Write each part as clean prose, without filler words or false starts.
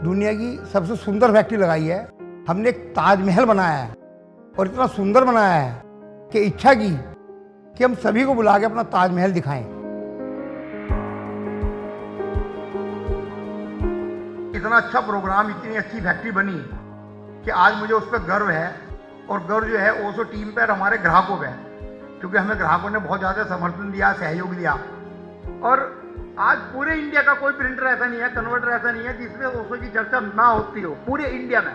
दुनिया की सबसे सुंदर फैक्ट्री लगाई है। हमने एक ताजमहल बनाया है और इतना सुंदर बनाया है कि इच्छा की कि हम सभी को बुला के अपना ताजमहल दिखाएं। इतना अच्छा प्रोग्राम, इतनी अच्छी फैक्ट्री बनी कि आज मुझे उस पर गर्व है। और गर्व जो है ओशो टीम पर, हमारे ग्राहकों पे, क्योंकि हमें ग्राहकों ने बहुत ज़्यादा समर्थन दिया, सहयोग दिया। और आज पूरे इंडिया का कोई प्रिंटर ऐसा नहीं है, कन्वर्टर ऐसा नहीं है जिसमें ओशो की चर्चा ना होती हो पूरे इंडिया में।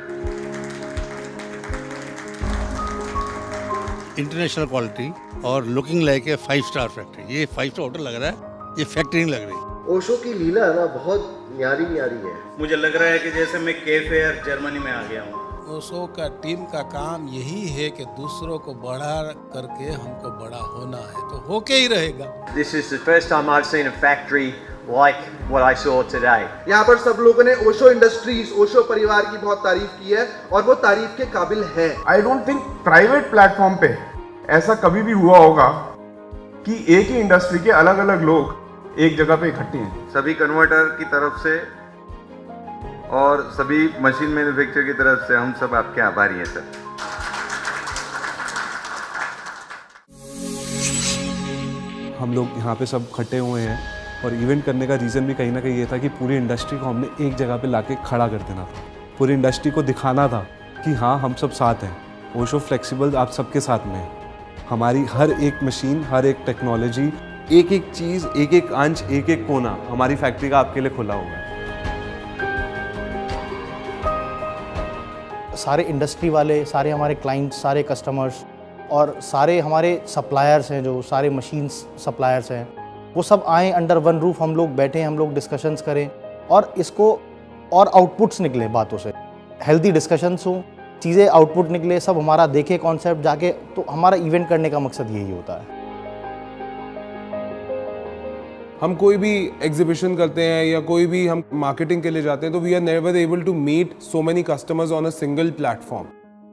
इंटरनेशनल क्वालिटी और looking like a 5 star factory. ये 5 स्टार होटल लग रहा है, ये फैक्ट्री नहीं लग रही। ओशो की लीला ना बहुत न्यारी न्यारी है। मुझे लग रहा है कि जैसे मैं केफेयर जर्मनी में आ गया हूँ। ओशो का टीम का काम यही है कि दूसरों को बढ़ा करके हमको बड़ा होना है, तो होके ही रहेगा। This is the first time I've seen a factory like what I saw today. यहाँ पर सब लोगों ने ओशो इंडस्ट्रीज, ओशो परिवार की बहुत तारीफ की है और वो तारीफ के काबिल है। I don't think private platform पे ऐसा कभी भी हुआ होगा कि एक ही इंडस्ट्री के अलग अलग लोग एक जगह पे इकट्ठे हैं। सभी कन्वर्टर की तरफ से और सभी मशीन मैन्युफैक्चरर की तरफ से हम सब आपके आभारी हैं सर। हम लोग यहाँ पे सब इकट्ठे हुए हैं और इवेंट करने का रीज़न भी कहीं ना कहीं ये था कि पूरी इंडस्ट्री को हमने एक जगह पे लाके खड़ा कर देना था। पूरी इंडस्ट्री को दिखाना था कि हाँ, हम सब साथ हैं। ओशो फ्लेक्सिबल आप सबके साथ में है। हमारी हर एक मशीन, हर एक टेक्नोलॉजी, एक एक चीज़, एक एक अंश, एक एक कोना हमारी फैक्ट्री का आपके लिए खुला हुआ है। सारे इंडस्ट्री वाले, सारे हमारे क्लाइंट्स, सारे कस्टमर्स और सारे हमारे सप्लायर्स हैं, जो सारे मशीन्स सप्लायर्स हैं, वो सब आए अंडर वन रूफ। हम लोग बैठे, हम लोग डिस्कशंस करें और इसको और आउटपुट्स निकले बातों से, हेल्दी डिस्कशंस हों, चीज़ें आउटपुट निकले, सब हमारा देखे कॉन्सेप्ट जाके। तो हमारा इवेंट करने का मकसद यही होता है। हम कोई भी एग्जीबिशन करते हैं या कोई भी हम मार्केटिंग के लिए जाते हैं तो we are never able to meet so many customers on a single platform.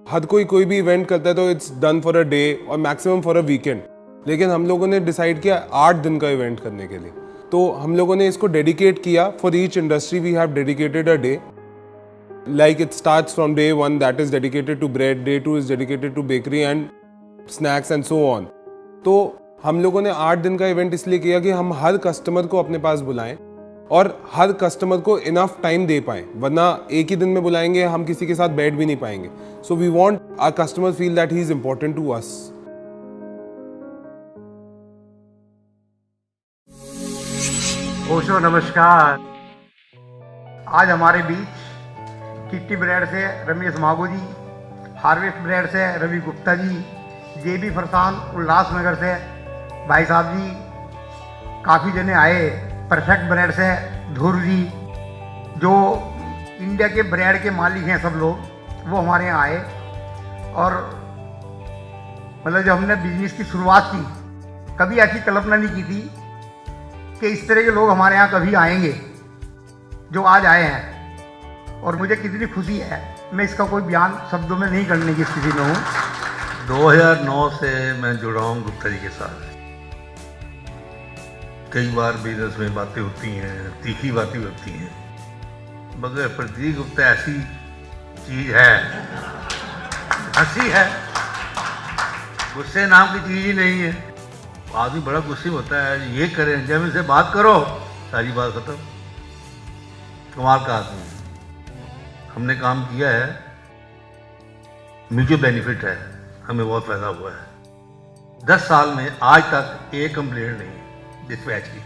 हर कोई भी इवेंट करता है तो it's done for a day और मैक्सिमम फॉर अ वीकेंड। लेकिन हम लोगों ने डिसाइड किया 8 दिन का इवेंट करने के लिए, तो हम लोगों ने इसको डेडिकेट किया। For each industry we have dedicated a day, like it starts from day 1 that is dedicated to bread, day 2 is dedicated to bakery and snacks and so on. तो हम लोगों ने 8 दिन का इवेंट इसलिए किया कि हम हर कस्टमर को अपने पास बुलाएं और हर कस्टमर को इनफ टाइम दे पाएं, वरना एक ही दिन में बुलाएंगे हम किसी के साथ बैठ भी नहीं पाएंगे। So we want our customer feel that he is important to us. Osho नमस्कार। आज हमारे बीच किट्टी ब्रेड से रमेश मागो जी, हार्वेस्ट ब्रेड से रवि गुप्ता जी, जेबी फरसान उल्लासनगर से भाई साहब जी, काफ़ी जने आए। परफेक्ट ब्रेड से ध्रुव जी, जो इंडिया के ब्रेड के मालिक हैं सब लोग, वो हमारे यहाँ आए। और मतलब जब हमने बिजनेस की शुरुआत की, कभी ऐसी कल्पना नहीं की थी कि इस तरह के लोग हमारे यहाँ कभी आएंगे, जो आज आए हैं। और मुझे कितनी खुशी है, मैं इसका कोई बयान शब्दों में नहीं करने की स्थिति में हूँ। 2009 से मैं जुड़ा हूँ गुप्ता जी के साथ। कई बार बिजनेस में बातें होती हैं, तीखी बातें होती हैं, मगर प्रतीक गुप्ता ऐसी चीज़ है, हंसी है, गुस्से नाम की चीज़ ही नहीं है। आदमी बड़ा गुस्से होता है, ये करें, जब इनसे बात करो सारी बात खत्म। कमाल का आदमी है। हमने काम किया है, म्यूचुअल बेनिफिट है, हमें बहुत फायदा हुआ है। 10 साल में आज तक एक कंप्लेंट नहीं डिस्पैच की,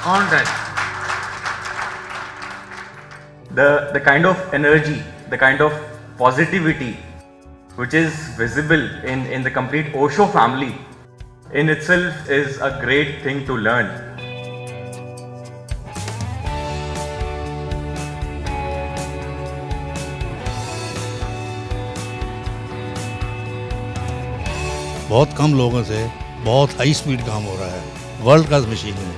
on time. The kind of energy, the kind of positivity which is visible in the complete Osho family in itself is a great thing to learn. बहुत कम लोगों से बहुत हाई स्पीड काम हो रहा है, वर्ल्ड क्लास मशीन है।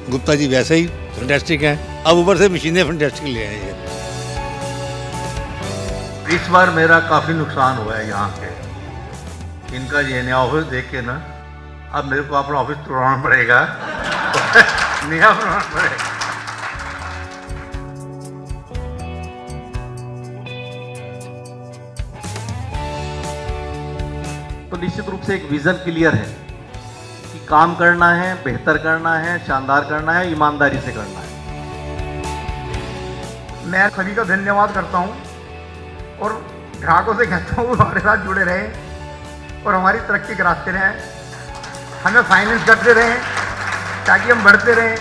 गुप्ता जी वैसे ही फैंटास्टिक हैं, अब ऊपर से मशीनें फैंटास्टिक ले आए हैं। इस बार मेरा काफ़ी नुकसान हुआ है यहाँ के। इनका ये नया ऑफिस देख के ना, अब मेरे को अपना ऑफिस तोड़ना पड़ेगा, नया बनाना पड़ेगा। निश्चित रूप से एक विज़न क्लियर है कि काम करना है, बेहतर करना है, शानदार करना है, ईमानदारी से करना है। मैं सभी का धन्यवाद करता हूं और ग्राहकों से कहता हूँ हमारे साथ जुड़े रहें और हमारी तरक्की के रास्ते रहें, हमें फाइनेंस करते रहें ताकि हम बढ़ते रहें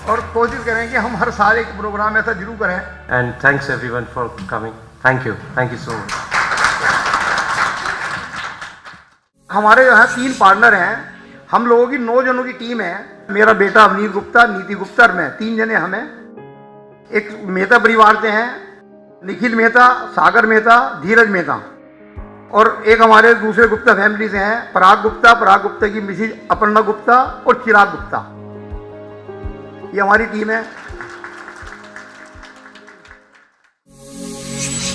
और कोशिश करें कि हम हर साल एक प्रोग्राम ऐसा जरूर करें। And thanks everyone for coming. Thank you so much. हमारे यहाँ 3 पार्टनर हैं, हम लोगों की 9 जनों की टीम है। मेरा बेटा अवनीत गुप्ता, नीति गुप्ता और मैं, 3 जने हमें। एक मेहता परिवार से हैं, निखिल मेहता, सागर मेहता, धीरज मेहता, और एक हमारे दूसरे गुप्ता फैमिली से हैं, पराग गुप्ता की मिसेज अपर्णा गुप्ता और चिराग गुप्ता। ये हमारी टीम है।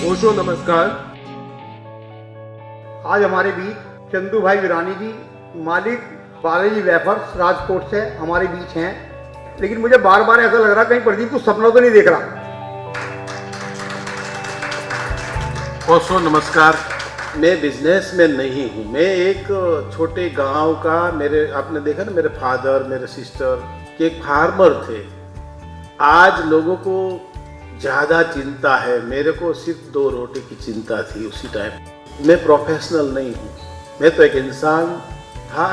ओशो नमस्कार। आज हमारे बीच चंदू भाई विरानी जी, मालिक बालाजी वेफर्स राजकोट से हमारे बीच हैं। लेकिन मुझे बार बार ऐसा लग रहा कहीं प्रदीप को सपना तो नहीं देख रहा। ओशो नमस्कार। मैं बिजनेसमैन नहीं हूँ, मैं एक छोटे गांव का, मेरे आपने देखा ना, मेरे फादर मेरे सिस्टर के एक फार्मर थे। आज लोगों को ज़्यादा चिंता है, मेरे को सिर्फ 2 रोटी की चिंता थी उसी टाइम। मैं प्रोफेशनल नहीं हूँ, मैं तो एक इंसान था,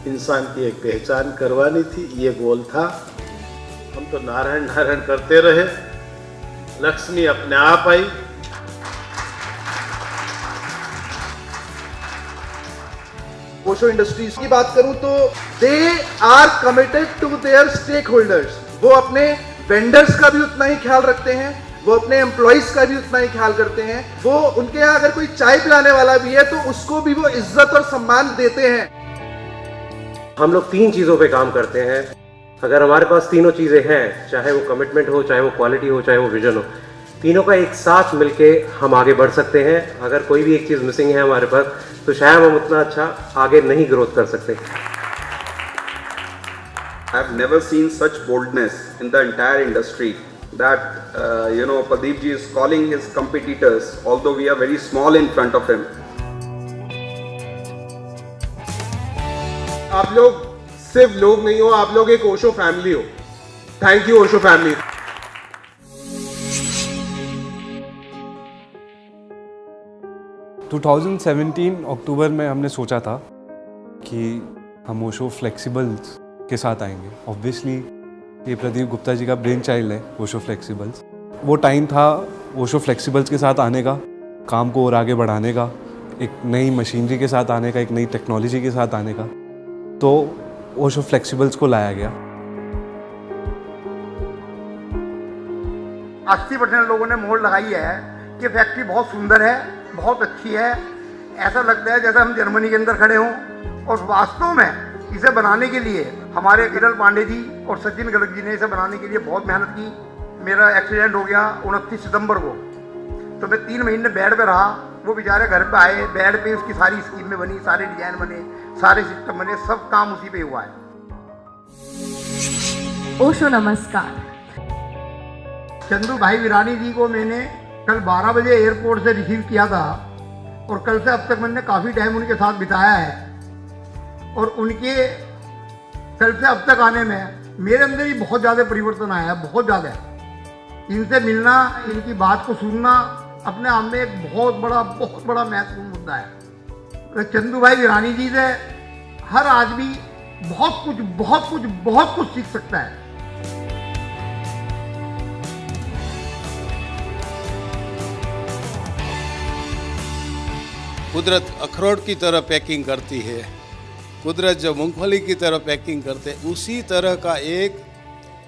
इंसान की एक पहचान करवानी थी, ये गोल था। हम तो नारायण नारायण करते रहे, लक्ष्मी अपने आप आई। ओशो इंडस्ट्रीज की बात करूं तो they are committed to their stake holders. वो अपने वेंडर्स का भी उतना ही ख्याल रखते हैं, वो अपने एम्प्लॉइज का भी उतना ही ख्याल करते हैं। वो उनके यहाँ अगर कोई चाय पिलाने वाला भी है तो उसको भी वो इज्जत और सम्मान देते हैं। हम लोग 3 चीज़ों पे काम करते हैं। अगर हमारे पास तीनों चीज़ें हैं, चाहे वो कमिटमेंट हो, चाहे वो क्वालिटी हो, चाहे वो विजन हो, तीनों का एक साथ मिलके हम आगे बढ़ सकते हैं। अगर कोई भी एक चीज़ मिसिंग है हमारे पास, तो शायद हम उतना अच्छा आगे नहीं ग्रोथ कर सकते। I have never seen such boldness in the entire industry that Pradeep ji is calling his competitors, although we are very small in front of him. आप लोग सिर्फ लोग नहीं हो, आप लोग एक ओशो फैमिली हो। Thank you Osho family. 2017 अक्टूबर में हमने सोचा था कि हम ओशो फ्लेक्सिबल्स के साथ आएंगे। ऑब्वियसली ये प्रदीप गुप्ता जी का ब्रेन चाइल्ड है ओशो फ्लेक्सिबल्स। वो टाइम था ओशो फ्लेक्सिबल्स के साथ आने का, काम को और आगे बढ़ाने का, एक नई मशीनरी के साथ आने का, एक नई टेक्नोलॉजी के साथ आने का। तो ओशो फ्लेक्सिबल्स को लाया गया। 80% लोगों ने मोहर लगाई है कि फैक्ट्री बहुत सुंदर है, बहुत अच्छी है। ऐसा लगता है जैसे हम जर्मनी के अंदर खड़े हों। और वास्तव में इसे बनाने के लिए हमारे विरल पांडे जी और सचिन गर्ग जी ने इसे बनाने के लिए बहुत मेहनत की। मेरा एक्सीडेंट हो गया 29 सितंबर को, तो मैं 3 महीने बेड पे रहा। वो बेचारे घर पे आए, बेड पे उसकी सारी स्कीम में बनी, सारे डिजाइन बने, सारे सिस्टम बने, सब काम उसी पे हुआ है। ओशो नमस्कार। चंदू भाई विरानी जी को मैंने कल 12 बजे एयरपोर्ट से रिसीव किया था और कल से अब तक मैंने काफ़ी टाइम उनके साथ बिताया है। और उनके कल से अब तक आने में मेरे अंदर ही बहुत ज़्यादा परिवर्तन आया है, बहुत ज़्यादा। इनसे मिलना, इनकी बात को सुनना अपने आप में एक बहुत बड़ा महत्वपूर्ण मुद्दा है। चंदू भाई विरानी जी से हर आदमी बहुत कुछ सीख सकता है। कुदरत अखरोट की तरह पैकिंग करती है, कुदरत जो मूंगफली की तरह पैकिंग करते हैं, उसी तरह का एक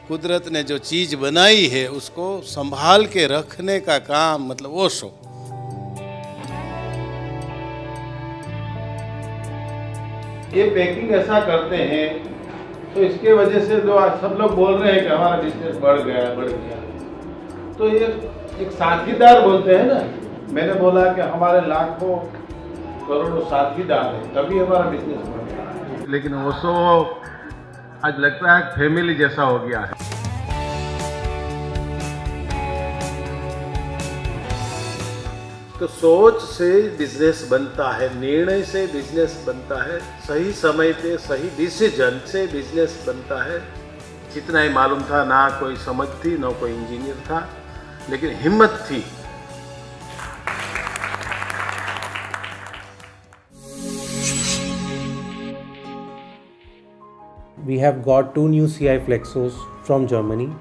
कुदरत ने जो चीज़ बनाई है उसको संभाल के रखने का काम मतलब ओशो। ये पैकिंग ऐसा करते हैं तो इसके वजह से जो आज सब लोग बोल रहे हैं कि हमारा बिजनेस बढ़ गया, तो ये एक साथीदार बोलते हैं ना। मैंने बोला कि हमारे लाखों करोड़ों साथीदार हैं, तभी हमारा बिजनेस बढ़ रहा है। लेकिन ओशो आज लगता है फैमिली जैसा हो गया है। तो सोच से बिजनेस बनता है, निर्णय से बिजनेस बनता है, सही समय पे सही डिसीजन से बिजनेस बनता है। इतना ही मालूम था, ना कोई समझ थी, ना कोई इंजीनियर था, लेकिन हिम्मत थी। We have got 2 new CI Flexos from Germany.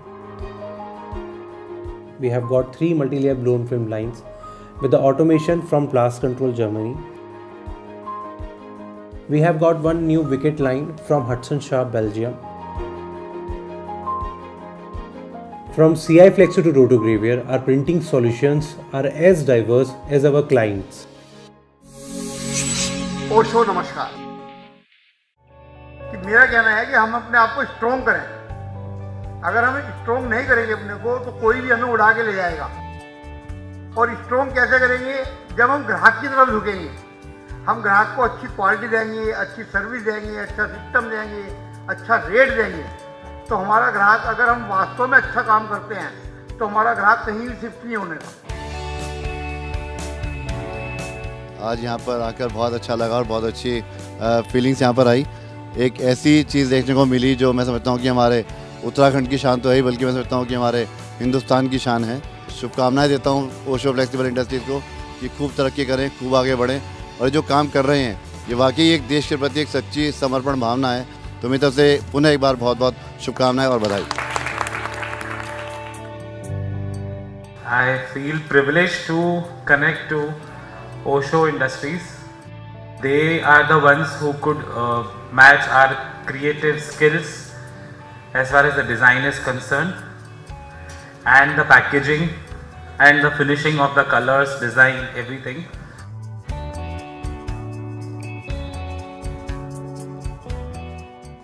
We have got 3 multi-layer blown film lines with the automation from Blast Control Germany. We have got 1 new wicket line from Hudson Shah, Belgium. From CI Flexo to Rotogravure, our printing solutions are as diverse as our clients. Osho नमस्कार। कि मेरा कहना है कि हम अपने आप को स्ट्रॉन्ग करें। अगर हम स्ट्रॉन्ग नहीं करेंगे अपने को तो कोई भी हमें उड़ा के ले जाएगा। और स्ट्रॉन्ग कैसे करेंगे? जब हम ग्राहक की तरफ झुकेंगे, हम ग्राहक को अच्छी क्वालिटी देंगे, अच्छी सर्विस देंगे, अच्छा सिस्टम देंगे, अच्छा रेट देंगे, तो हमारा ग्राहक, अगर हम वास्तव में अच्छा काम करते हैं तो हमारा ग्राहक कहीं भी शिफ्ट नहीं होने का। आज यहाँ पर आकर बहुत अच्छा लगा और बहुत अच्छी फीलिंग्स यहाँ पर आई। एक ऐसी चीज़ देखने को मिली जो मैं समझता हूँ कि हमारे उत्तराखंड की शान तो है ही, बल्कि मैं समझता हूँ कि हमारे हिंदुस्तान की शान है। शुभकामनाएं देता हूँ ओशो फ्लेक्सिबल इंडस्ट्रीज़ को कि खूब तरक्की करें, खूब आगे बढ़ें, और जो काम कर रहे हैं ये वाकई एक देश के प्रति एक सच्ची समर्पण भावना है। तो मेरी तरफ से पुनः एक बार बहुत बहुत शुभकामनाएं और बधाई। I feel privileged to connect to Osho Industries. They are the ones who could match our creative skills as far as the design is concerned, and the packaging and the finishing of the colors, design, everything.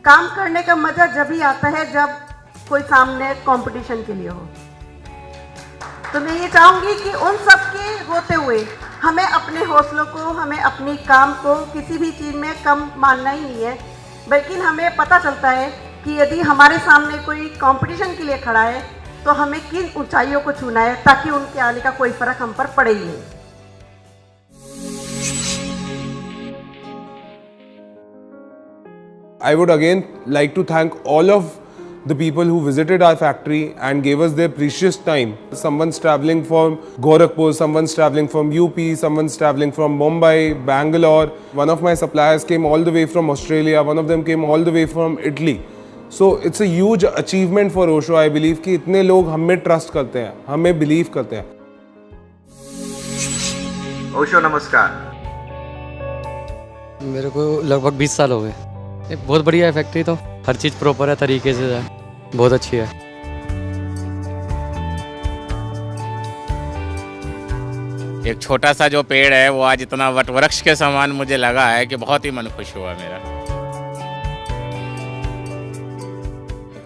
काम करने का मजा जब ही आता है जब कोई सामने कंपटीशन के लिए हो। तो मैं ये चाहूँगी कि उन सब के होते हुए हमें अपने हौसलों को, हमें अपनी काम को किसी भी चीज़ में कम मानना ही नहीं है, बल्कि हमें पता चलता है कि यदि हमारे सामने कोई कंपटीशन के लिए खड़ा है तो हमें किन ऊंचाइयों को छूना है ताकि उनके आने का कोई फर्क हम पर पड़े ही नहीं। I would again like to thank all of the people who visited our factory and gave us their precious time. Someone's traveling from Gorakhpur, someone's traveling from UP, someone's traveling from Mumbai, Bangalore. One of my suppliers came all the way from Australia, one of them came all the way from Italy. So it's a huge achievement for Osho, I believe, कि इतने लोग हम में trust करते हैं, हमें believe करते हैं। ओशो नमस्कार। मेरे को लगभग 20 साल हो गए। बहुत बढ़िया है फैक्ट्री, तो हर चीज़ प्रॉपर है, तरीके से है, बहुत अच्छी है। एक छोटा सा जो पेड़ है वो आज इतना वटवृक्ष के समान मुझे लगा है कि बहुत ही मन खुश हुआ मेरा।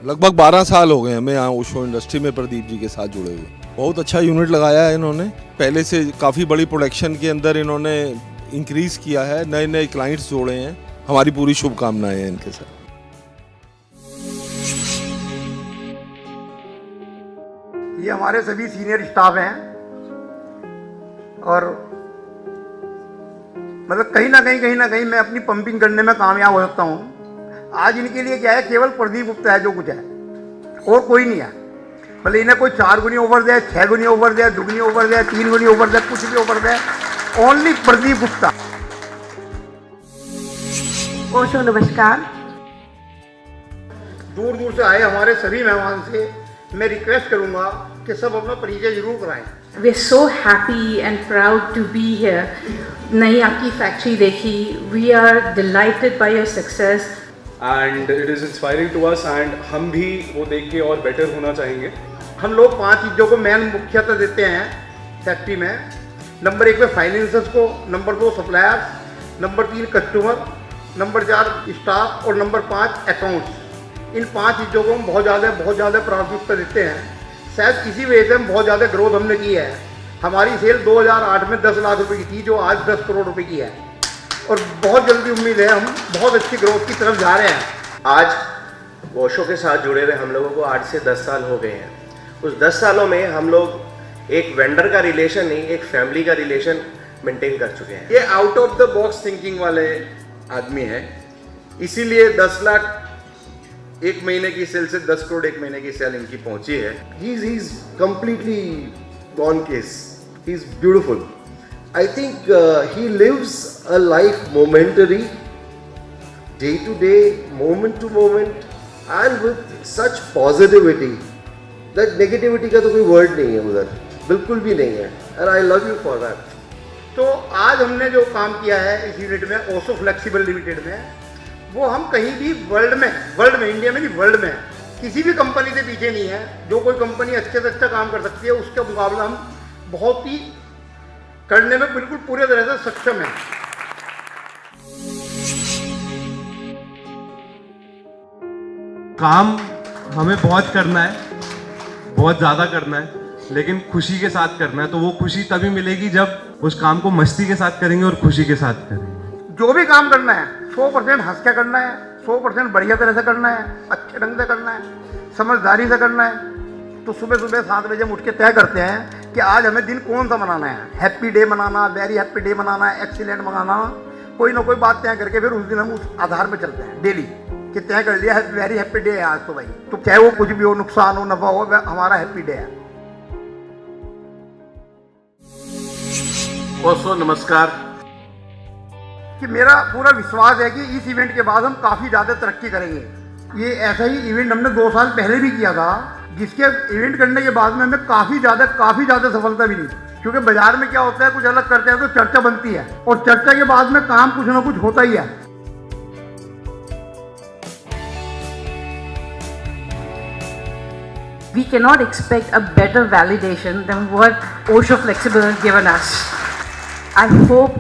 लगभग 12 साल हो गए हमें यहाँ ओशो इंडस्ट्री में प्रदीप जी के साथ जुड़े हुए। बहुत अच्छा यूनिट लगाया है इन्होंने, पहले से काफ़ी बड़ी प्रोडक्शन के अंदर इन्होंने इंक्रीज़ किया है, नए नए क्लाइंट्स जोड़े हैं। हमारी पूरी शुभकामनाएं हैं इनके साथ। ये हमारे सभी सीनियर स्टाफ हैं और मतलब कहीं ना कहीं मैं अपनी पंपिंग करने में कामयाब हो सकता हूँ। आज इनके लिए क्या है, केवल प्रदीप गुप्ता है जो कुछ है, और कोई नहीं है। भले इन्हें कोई 4 गुनी ओवर दे, 6 गुनी ओवर दे, 2 गुनी ओवर दे, 3 गुनी ओवर दे, कुछ भी ओवर दे, ओनली प्रदीप गुप्ता। ओशो नमस्कार। दूर दूर से आए हमारे सभी मेहमान से मैं रिक्वेस्ट करूंगा कि सब अपना परिचय जरूर कराएं। We are so happy and proud to be here. नई आपकी फैक्ट्री देखी, we are delighted by your success. And it is inspiring to us and हम भी वो देख के और बेटर होना चाहेंगे। हम लोग 5 चीज़ों को मेन मुख्यतः देते हैं फैक्ट्री में। नंबर 1 पे फाइनेंसर्स को, number 2 suppliers, number 3 customer, number 4 staff और नंबर 5 अकाउंट्स। इन 5 चीज़ों को हम बहुत ज़्यादा प्राथमिकता देते हैं। शायद इसी वजह से हम बहुत ज़्यादा ग्रोथ हमने की है। हमारी सेल 2008 में 10 लाख रुपए की थी, जो आज 10 करोड़ रुपए की है, और बहुत जल्दी उम्मीद है हम बहुत अच्छी ग्रोथ की तरफ जा रहे हैं। आज ओशो के साथ जुड़े हुए हम लोगों को 8 से 10 साल हो गए हैं। उस 10 सालों में हम लोग एक वेंडर का रिलेशन नहीं, एक फैमिली का रिलेशन मेंटेन कर चुके हैं। ये out of the box thinking वाले आदमी है, इसीलिए 10 लाख एक महीने की सेल से 10 करोड़ एक महीने की सेल इनकी पहुंची है। He's completely gone case. He's beautiful. I think he lives a life momentary, day to day, moment to moment, and with such positivity that negativity का तो कोई word नहीं है उधर, बिल्कुल भी नहीं है। And I love you for that. तो आज हमने जो काम किया है इस यूनिट में, ओशो फ्लेक्सिबल लिमिटेड में, वो हम कहीं भी वर्ल्ड में, इंडिया में नहीं, वर्ल्ड में किसी भी कंपनी से पीछे नहीं है। जो कोई कंपनी अच्छे से अच्छा काम कर सकती है उसके मुकाबला हम बहुत ही करने में बिल्कुल पूरे तरह से सक्षम है। काम हमें बहुत करना है, बहुत ज़्यादा करना है, लेकिन खुशी के साथ करना है। तो वो खुशी तभी मिलेगी जब उस काम को मस्ती के साथ करेंगे और खुशी के साथ करेंगे। जो भी काम करना है 100% हंस के करना है, 100% बढ़िया तरह से करना है, अच्छे ढंग से करना है, समझदारी से करना है। तो सुबह सुबह 7 बजे हम उठ के तय करते हैं कि आज हमें दिन कौन सा मनाना है। हैप्पी डे मनाना, वेरी हैप्पी डे मनाना, एक्सीलेंट मनाना, कोई ना कोई बात तय करके फिर उस दिन हम उस आधार पर चलते हैं डेली कि तय कर लिया है वेरी हैप्पी डे है आज तो भाई। तो चाहे वो कुछ भी हो, नुकसान हो, नफा हो, हमारा हैप्पी डे है। ओशो नमस्कार। कि मेरा पूरा विश्वास है कि इस इवेंट के बाद हम काफ़ी ज़्यादा तरक्की करेंगे। ये ऐसा ही इवेंट हमने 2 साल पहले भी किया था, जिसके इवेंट करने के बाद में हमें काफ़ी ज़्यादा सफलता मिली। क्योंकि बाजार में क्या होता है, कुछ अलग करते हैं तो चर्चा बनती है, और चर्चा के बाद में काम कुछ ना कुछ होता ही है। We cannot expect a better validation than what Osho Flexible has given us. I hope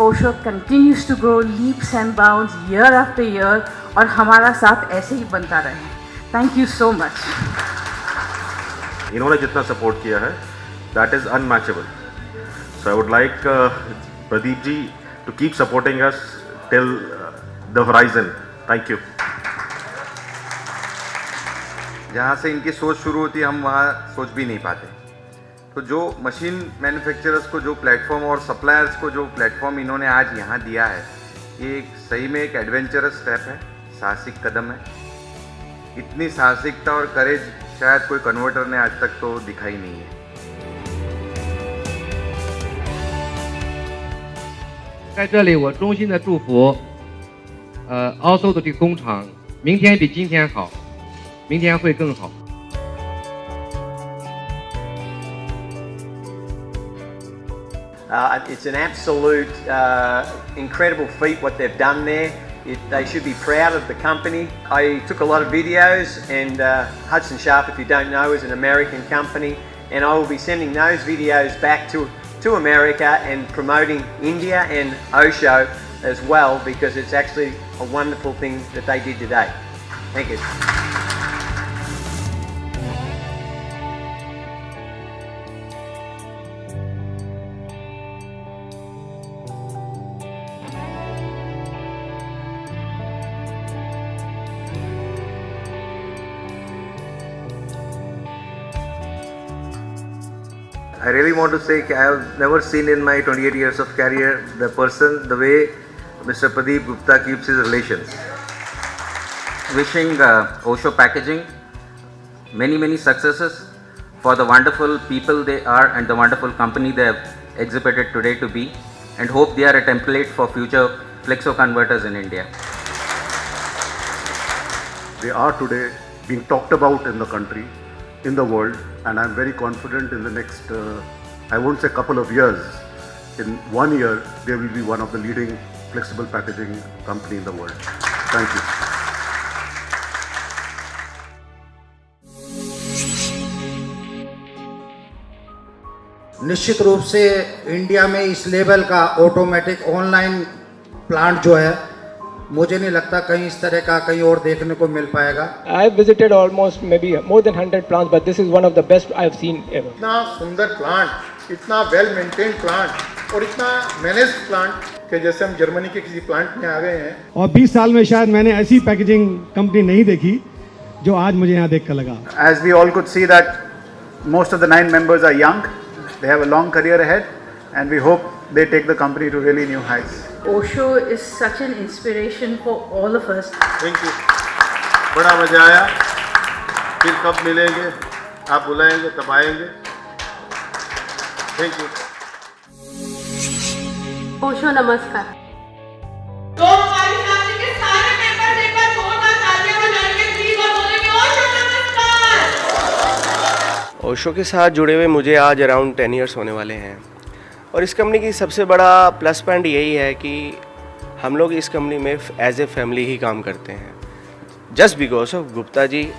Osho continues to grow leaps and bounds year after year और हमारा साथ ऐसे ही बनता रहे। Thank you so much. इन्होंने जितना सपोर्ट किया है that is unmatchable. So I would like Pradeep ji to keep supporting us till the horizon. Thank you. जहाँ से इनकी सोच शुरू होती है हम वहाँ सोच भी नहीं पाते। तो जो मशीन मैन्युफैक्चरर्स को जो प्लेटफॉर्म और सप्लायर्स को जो प्लेटफॉर्म इन्होंने आज यहाँ दिया है, ये सही में एक एडवेंचरस स्टेप है, साहसिक कदम है। इतनी साहसिकता और करेज शायद कोई कन्वर्टर ने आज तक तो दिखाई नहीं है। 在这里，我衷心的祝福，Osho的这个工厂，明天比今天好，明天会更好。It's an absolute incredible feat what they've done there. They should be proud of the company. I took a lot of videos, and Hudson Sharp, if you don't know, is an American company, and I will be sending those videos back to America and promoting India and Osho as well, because it's actually a wonderful thing that they did today. Thank you. I really want to say I have never seen in my 28 years of career the way Mr. Pradeep Gupta keeps his relations. Wishing Osho Packaging many successes for the wonderful people they are and the wonderful company they have exhibited today to be, and hope they are a template for future flexo converters in India. They are today being talked about in the country, in the world, and I'm very confident in the next, I won't say couple of years, in 1 year, they will be one of the leading flexible packaging company in the world. Thank you. निश्चित रूप से India में इस level का automatic online plant जो है, मुझे नहीं लगता कहीं इस तरह का कहीं और देखने को मिल पाएगा। I have visited almost maybe more than 100 plants, but this is one of the best I have seen ever. इतना सुंदर प्लांट, इतना वेल मेंटेन प्लांट और इतना मैनेज प्लांट कि जैसे हम जर्मनी के किसी प्लांट में आ गए हैं। और 20 साल में शायद मैंने ऐसी पैकेजिंग कंपनी नहीं देखी जो आज मुझे यहाँ देख कर लगा। As we all could see that Most of the 9 members are young. They have a long career ahead, and we hope they take the company to really new heights. Osho is such an inspiration for all of us. Thank you, बड़ा मजा आया। फिर कब मिलेंगे, आप बुलाएंगे तब आएंगे। Thank you. ओशो नमस्कार। ओशो के साथ जुड़े हुए मुझे आज अराउंड 10 इयर्स होने वाले हैं और इस कंपनी की सबसे बड़ा प्लस पॉइंट यही है कि हम लोग इस कंपनी में एज ए फैमिली ही काम करते हैं, just because of Gupta ji.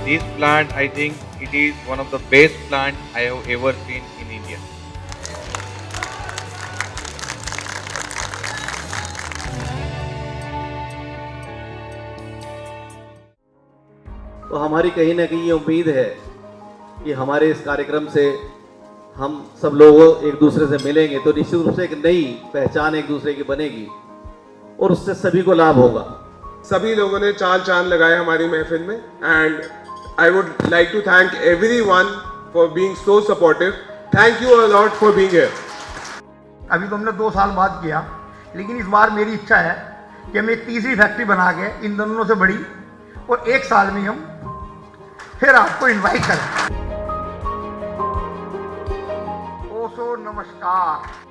This plant, I think it is one of the best plant I have ever seen in India. तो हमारी कहीं ना कहीं ये उम्मीद है कि हमारे इस कार्यक्रम से हम सब लोग एक दूसरे से मिलेंगे तो निश्चित रूप से एक नई पहचान एक दूसरे की बनेगी और उससे सभी को लाभ होगा। सभी लोगों ने चार चांद लगाए हमारी महफिल में and I would like to thank everyone for being so supportive. Thank you a lot for being here. अभी तो हमने 2 साल बाद किया, लेकिन इस बार मेरी इच्छा है कि हम एक तीसरी फैक्ट्री बना के इन दोनों से बड़ी और 1 साल में हम फिर आपको इनवाइट करें। ओशो नमस्कार।